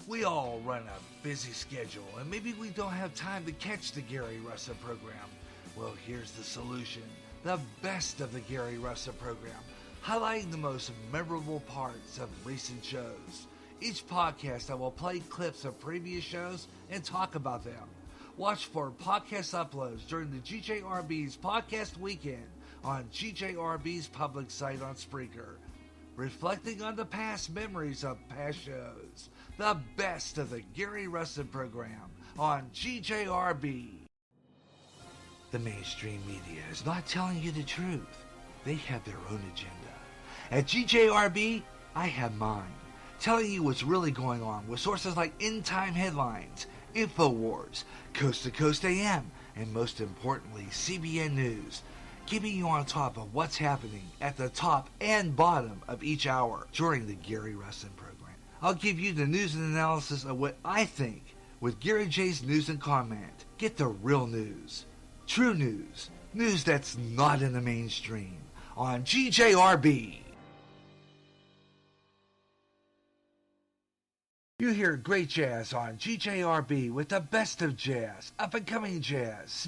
We all run a busy schedule, and maybe we don't have time to catch the Gary Russen program. Well, here's the solution. The best of the Gary Russen program, highlighting the most memorable parts of recent shows. Each podcast I will play clips of previous shows and talk about them. Watch for podcast uploads during the GJRB's podcast weekend on GJRB's public site on Spreaker, reflecting on the past memories of past shows. The best of the Gary Russen program on GJRB. The mainstream media is not telling you the truth. They have their own agenda. At GJRB, I have mine, telling you what's really going on with sources like End Time Headlines, InfoWars, Coast to Coast AM, and most importantly, CBN News, keeping you on top of what's happening at the top and bottom of each hour during the Gary Russen program. I'll give you the news and analysis of what I think with Gary J's News and Comment. Get the real news, true news, news that's not in the mainstream on GJRB. You hear great jazz on GJRB with the best of jazz, up-and-coming jazz,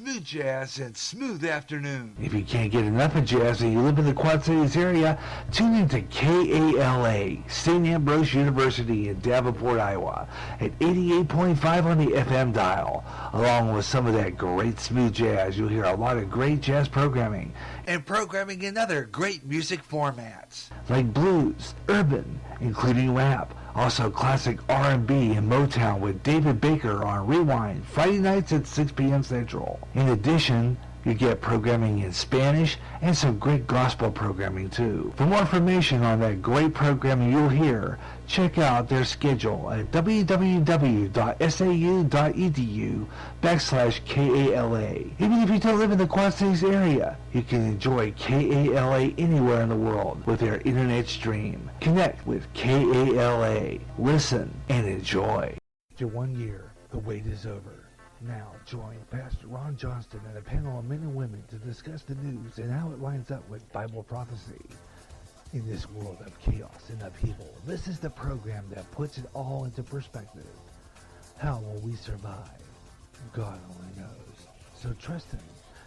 and smooth afternoon. If you can't get enough of jazz and you live in the Quad Cities area, tune in to KALA, St. Ambrose University in Davenport, Iowa, at 88.5 on the FM dial. Along with some of that great smooth jazz, you'll hear a lot of great jazz programming. And programming in other great music formats, like blues, urban, including rap. Also classic R&B and Motown with David Baker on Rewind, Friday nights at 6 p.m. Central. In addition, you get programming in Spanish and some great gospel programming too. For more information on that great programming you'll hear, check out their schedule at www.sau.edu/KALA. Even if you don't live in the Quad Cities area, you can enjoy KALA anywhere in the world with their internet stream. Connect with KALA. Listen and enjoy. After 1 year, the wait is over. Now join Pastor Ron Johnston and a panel of men and women to discuss the news and how it lines up with Bible prophecy. In this world of chaos and upheaval, this is the program that puts it all into perspective. How will we survive? God only knows. So trust Him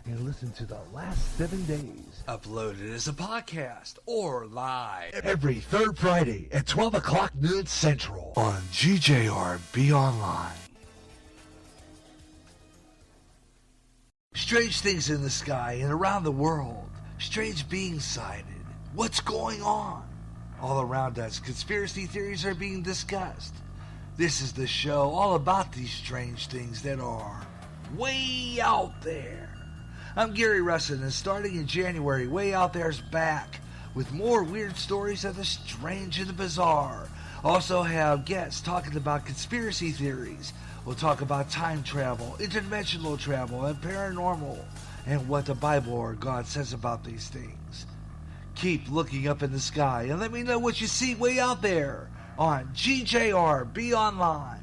and listen to the last 7 days. Uploaded as a podcast or live every third Friday at 12 o'clock noon Central on GJRB Online. Strange things in the sky and around the world. Strange beings sighted. What's going on? All around us, conspiracy theories are being discussed. This is the show all about these strange things that are way out there. I'm Gary Russen, and starting in January, Way Out There's back with more weird stories of the strange and the bizarre. Also have guests talking about conspiracy theories. We'll talk about time travel, interdimensional travel, and paranormal, and what the Bible or God says about these things. Keep looking up in the sky and let me know what you see way out there on GJRB Online.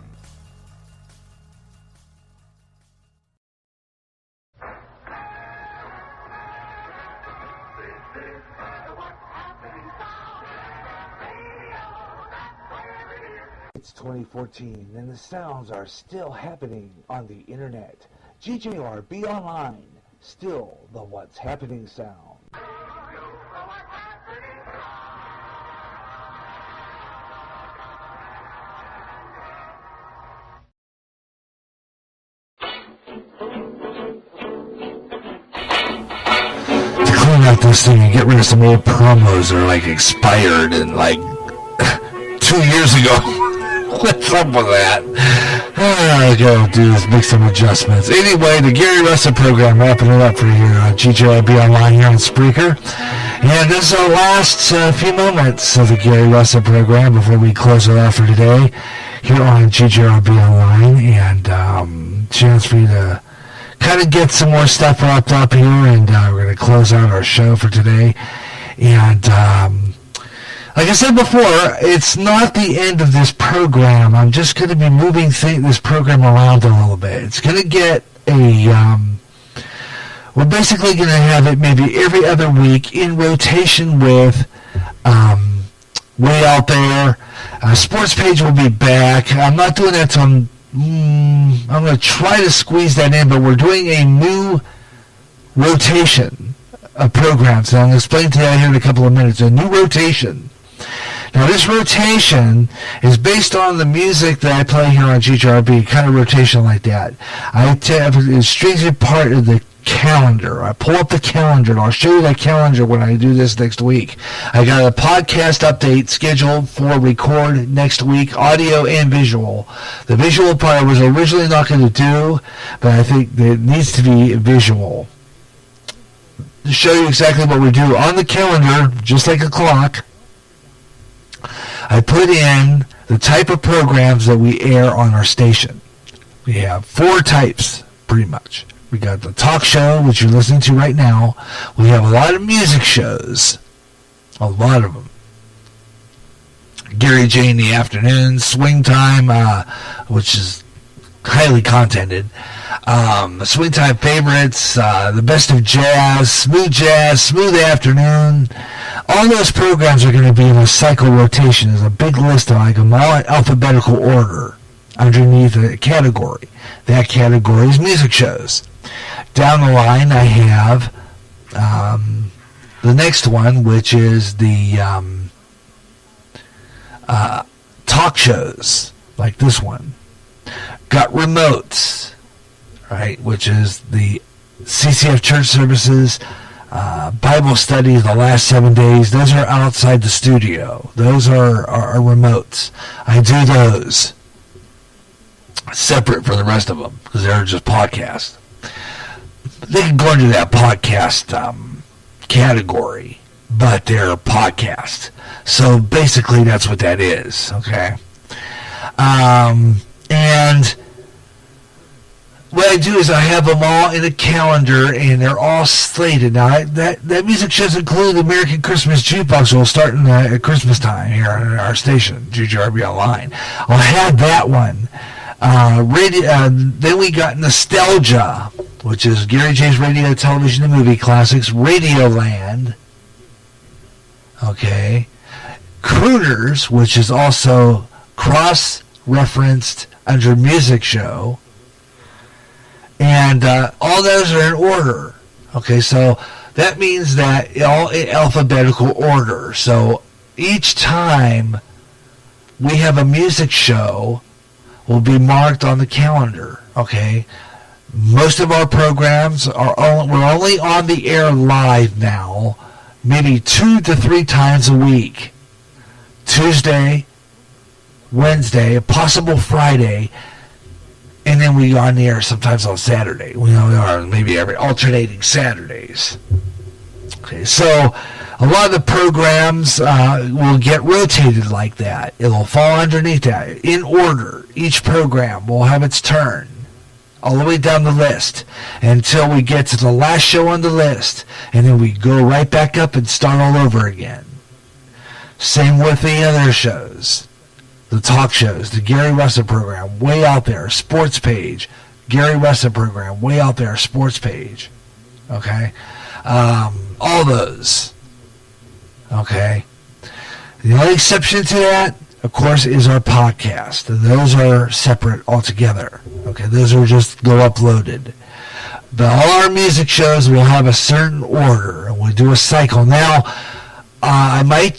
It's 2014 and the sounds are still happening on the internet. GJRB Online, still the What's Happening sound. To clean out this thing and get rid of some old promos that are like expired and like 2 years ago. What's up with that? All I gotta do is make some adjustments. Anyway, the Gary Russen program, wrapping it up for you on GJRB Online here on Spreaker. And this is our last few moments of the Gary Russen program before we close it off for today here on GJRB Online. And chance for you to kind of get some more stuff wrapped up here. And we're going to close out our show for today. And like I said before, it's not the end of this program. I'm just going to be moving this program around a little bit. It's going to get we're basically going to have it maybe every other week in rotation with way out there. Sports page will be back. I'm not doing that till I'm going to try to squeeze that in, but we're doing a new rotation of programs. And I'm going to explain to you here in a couple of minutes. A new rotation. Now, this rotation is based on the music that I play here on GGRB, kind of rotation like that. It's strictly part of the calendar. I pull up the calendar, and I'll show you that calendar when I do this next week. I got a podcast update scheduled for record next week, audio and visual. The visual part I was originally not going to do, but I think that it needs to be visual. To show you exactly what we do on the calendar, just like a clock, I put in the type of programs that we air on our station. We have 4 types, pretty much. We got the talk show, which you're listening to right now. We have a lot of music shows. A lot of them. Gary J in the afternoon, Swing Time, which is highly contented. Swing Time favorites, the best of jazz, smooth afternoon. All those programs are going to be in a cycle rotation. There's a big list of them all in alphabetical order underneath a category. That category is music shows. Down the line, I have the next one, which is the talk shows, like this one. Got remotes, right, which is the CCF church services, Bible study the last 7 days. Those are outside the studio. Those are remotes. I do those separate from the rest of them because they're just podcasts. They can go into that podcast category, but they're podcasts. So basically that's what that is, okay? And what I do is I have them all in a calendar, and they're all slated. Now, that music shows include the American Christmas Jukebox. We'll start at Christmas time here on our station, GGRB Online. I'll have that one. Then we got Nostalgia, which is Gary J's Radio, Television, and Movie Classics. Radioland. Okay. Crooners, which is also cross-referenced under Music Show. And all those are in order. Okay, so that means that all in alphabetical order. So each time we have a music show, will be marked on the calendar. Okay, most of our programs we're only on the air live now, maybe 2 to 3 times a week. Tuesday, Wednesday, a possible Friday. And then we go on the air sometimes on Saturday. We are maybe every alternating Saturdays. Okay, so a lot of the programs will get rotated like that. It'll fall underneath that in order. Each program will have its turn all the way down the list until we get to the last show on the list, and then we go right back up and start all over again. Same with the other shows. The talk shows, the Gary Russen program, way out there, sports page. Gary Russen program, way out there, sports page. Okay? All those. Okay? The only exception to that, of course, is our podcast. And those are separate altogether. Okay? Those are just go uploaded. But all our music shows will have a certain order. And we'll do a cycle. Now, I might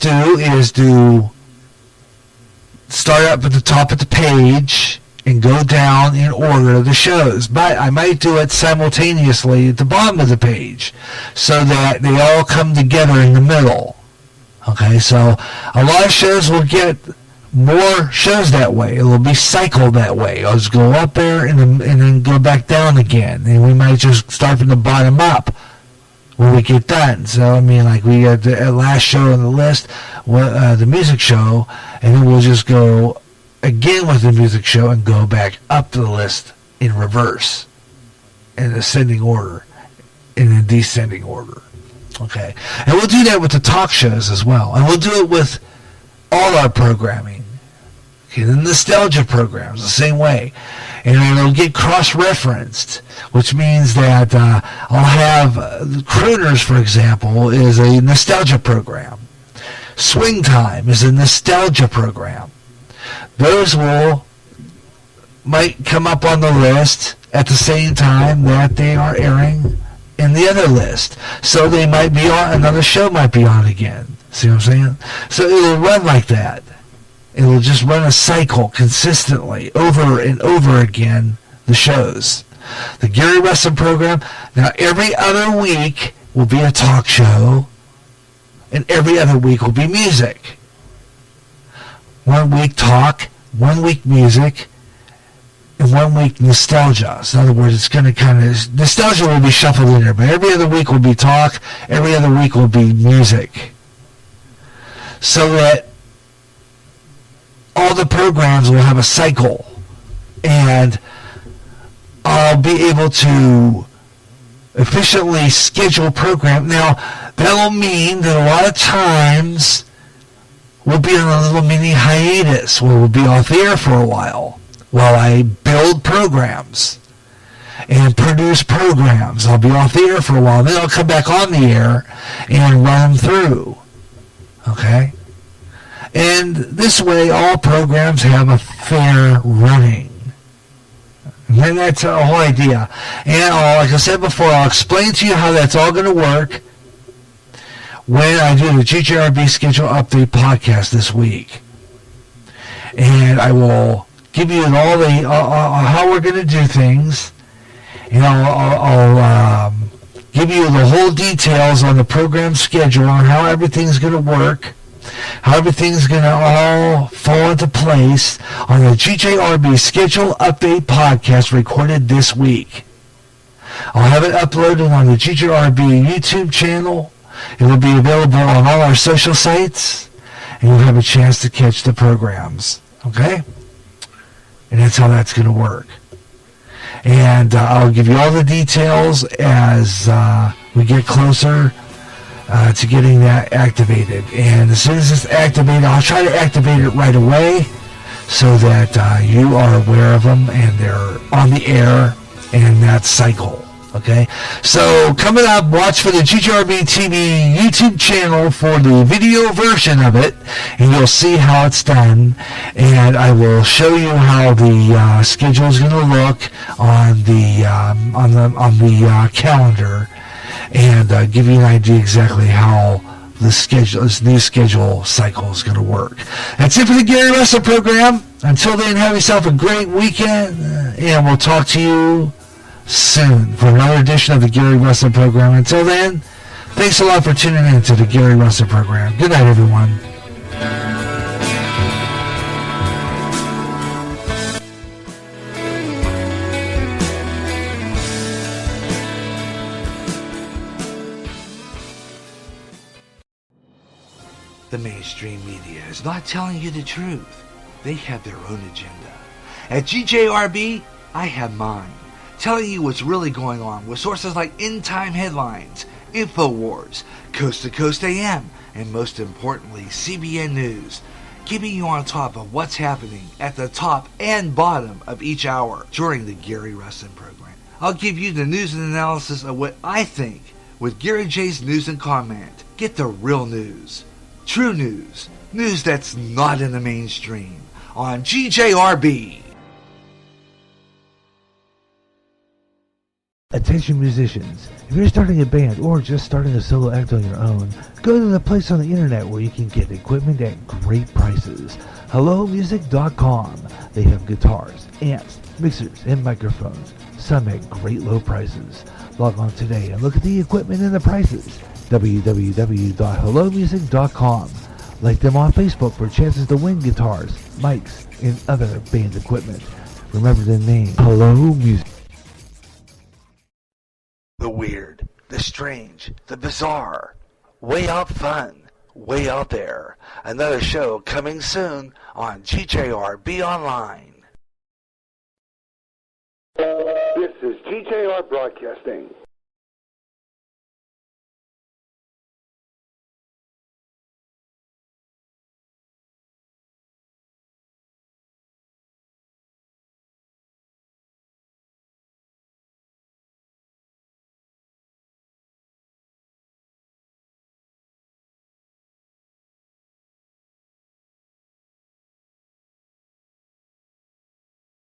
start up at the top of the page and go down in order of the shows. But I might do it simultaneously at the bottom of the page so that they all come together in the middle. Okay, so a lot of shows will get more shows that way. It will be cycled that way. I'll just go up there and then go back down again. And we might just start from the bottom up when we get done. So, I mean, like we got the last show on the list, the music show, and then we'll just go again with the music show and go back up to the list in reverse, in ascending order, in a descending order. Okay. And we'll do that with the talk shows as well. And we'll do it with all our programming. Okay, the nostalgia programs, the same way. And it'll get cross-referenced, which means that I'll have Crooners, for example, is a nostalgia program. Swing Time is a nostalgia program. Those might come up on the list at the same time that they are airing in the other list. So they might be on, another show might be on again. See what I'm saying? So it'll run like that. It'll just run a cycle consistently over and over again, the shows. The Gary Russen program, now every other week will be a talk show, and every other week will be music. 1 week talk, 1 week music, and 1 week nostalgia. So in other words, it's going to kind of, nostalgia will be shuffled in there, but every other week will be talk, every other week will be music. So that all the programs will have a cycle, and I'll be able to efficiently schedule a program. Now, that will mean that a lot of times we'll be on a little mini hiatus where we'll be off the air for a while I build programs and produce programs. I'll be off the air for a while. Then I'll come back on the air and run them through. Okay? And this way, all programs have a fair running. And that's the whole idea. And like I said before, I'll explain to you how that's all going to work when I do the GJRB Schedule Update podcast this week. And I will give you all the how we're going to do things. And I'll give you the whole details on the program schedule and how everything's going to work. How everything's going to all fall into place on the GJRB Schedule Update podcast recorded this week. I'll have it uploaded on the GJRB YouTube channel. It will be available on all our social sites, and you'll have a chance to catch the programs. Okay? And that's how that's going to work. And I'll give you all the details as we get closer to getting that activated. And as soon as it's activated, I'll try to activate it right away so that you are aware of them and they're on the air in that cycle. Okay? So coming up, watch for the GJRB TV YouTube channel for the video version of it, and you'll see how it's done. And I will show you how the schedule is going to look on the calendar, and give you an idea exactly how this new schedule cycle is going to work. That's it for the Gary Russen program. Until then, have yourself a great weekend, and we'll talk to you soon for another edition of the Gary Russen program. Until then, thanks a lot for tuning in to the Gary Russen program. Good night, everyone. The mainstream media is not telling you the truth. They have their own agenda. At GJRB, I have mine, telling you what's really going on with sources like End Time Headlines, InfoWars, Coast to Coast AM, and most importantly, CBN News, keeping you on top of what's happening at the top and bottom of each hour during the Gary Russen program. I'll give you the news and analysis of what I think with Gary J's News and Comment. Get the real news. True news. News that's not in the mainstream. On GJRB. Attention musicians. If you're starting a band or just starting a solo act on your own, go to the place on the internet where you can get equipment at great prices. HelloMusic.com. They have guitars, amps, mixers, and microphones. Some at great low prices. Log on today and look at the equipment and the prices. www.hellomusic.com. Like them on Facebook for chances to win guitars, mics, and other band equipment. Remember the name, Hello Music. The weird, the strange, the bizarre. Way out fun, way out there. Another show coming soon on GJRB Online. This is GJR Broadcasting.